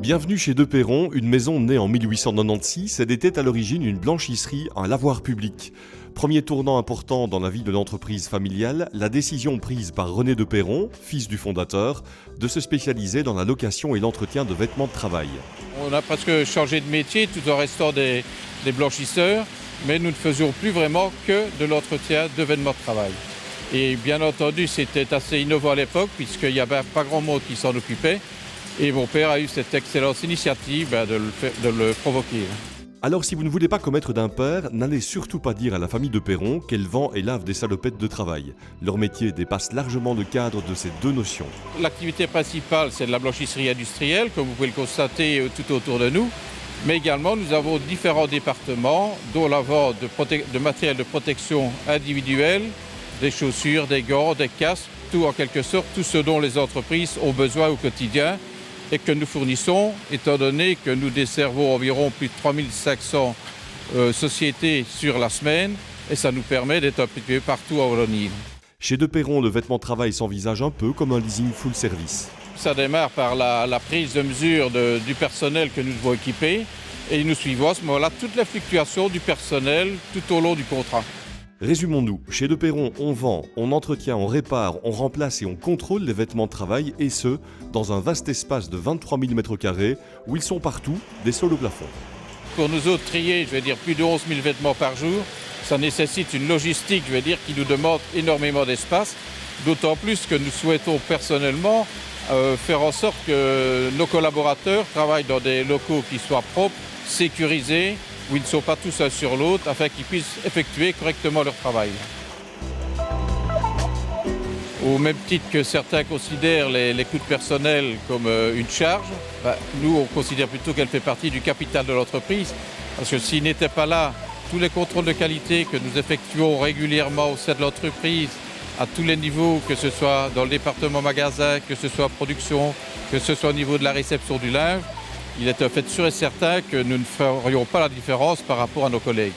Bienvenue chez De Perron, une maison née en 1896. Elle était à l'origine une blanchisserie, un lavoir public. Premier tournant important dans la vie de l'entreprise familiale, la décision prise par René De Perron, fils du fondateur, de se spécialiser dans la location et l'entretien de vêtements de travail. On a presque changé de métier tout en restant des blanchisseurs, mais nous ne faisions plus vraiment que de l'entretien de vêtements de travail. Et bien entendu, c'était assez innovant à l'époque, puisqu'il n'y avait pas grand monde qui s'en occupait. Et mon père a eu cette excellente initiative de le provoquer. Alors si vous ne voulez pas commettre d'impair, n'allez surtout pas dire à la famille De Perron qu'elle vend et lave des salopettes de travail. Leur métier dépasse largement le cadre de ces deux notions. L'activité principale, c'est de la blanchisserie industrielle, comme vous pouvez le constater tout autour de nous. Mais également, nous avons différents départements, dont la vente de matériel de protection individuelle, des chaussures, des gants, des casques, tout en quelque sorte, tout ce dont les entreprises ont besoin au quotidien et que nous fournissons, étant donné que nous desservons environ plus de 3500 sociétés sur la semaine, et ça nous permet d'être impliqués partout en Wallonie. Chez De Perron, le vêtement de travail s'envisage un peu comme un leasing full service. Ça démarre par la prise de mesure du personnel que nous devons équiper, et nous suivons à ce moment-là toutes les fluctuations du personnel tout au long du contrat. Résumons-nous, chez De Perron, on vend, on entretient, on répare, on remplace et on contrôle les vêtements de travail, et ce, dans un vaste espace de 23 000 m² où ils sont partout, des sols au plafond. Pour nous autres trier, plus de 11 000 vêtements par jour, ça nécessite une logistique, qui nous demande énormément d'espace, d'autant plus que nous souhaitons personnellement faire en sorte que nos collaborateurs travaillent dans des locaux qui soient propres, sécurisés, où ils ne sont pas tous l'un sur l'autre, afin qu'ils puissent effectuer correctement leur travail. Au même titre que certains considèrent les coûts de personnel comme une charge, nous on considère plutôt qu'elle fait partie du capital de l'entreprise, parce que s'il n'était pas là, tous les contrôles de qualité que nous effectuons régulièrement au sein de l'entreprise, à tous les niveaux, que ce soit dans le département magasin, que ce soit production, que ce soit au niveau de la réception du linge, il est un fait sûr et certain que nous ne ferions pas la différence par rapport à nos collègues.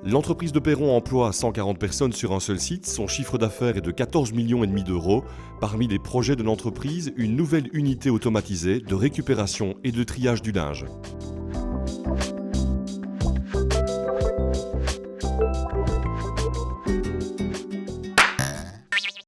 L'entreprise De Perron emploie 140 personnes sur un seul site. Son chiffre d'affaires est de 14,5 millions d'euros. Parmi les projets de l'entreprise, une nouvelle unité automatisée de récupération et de triage du linge.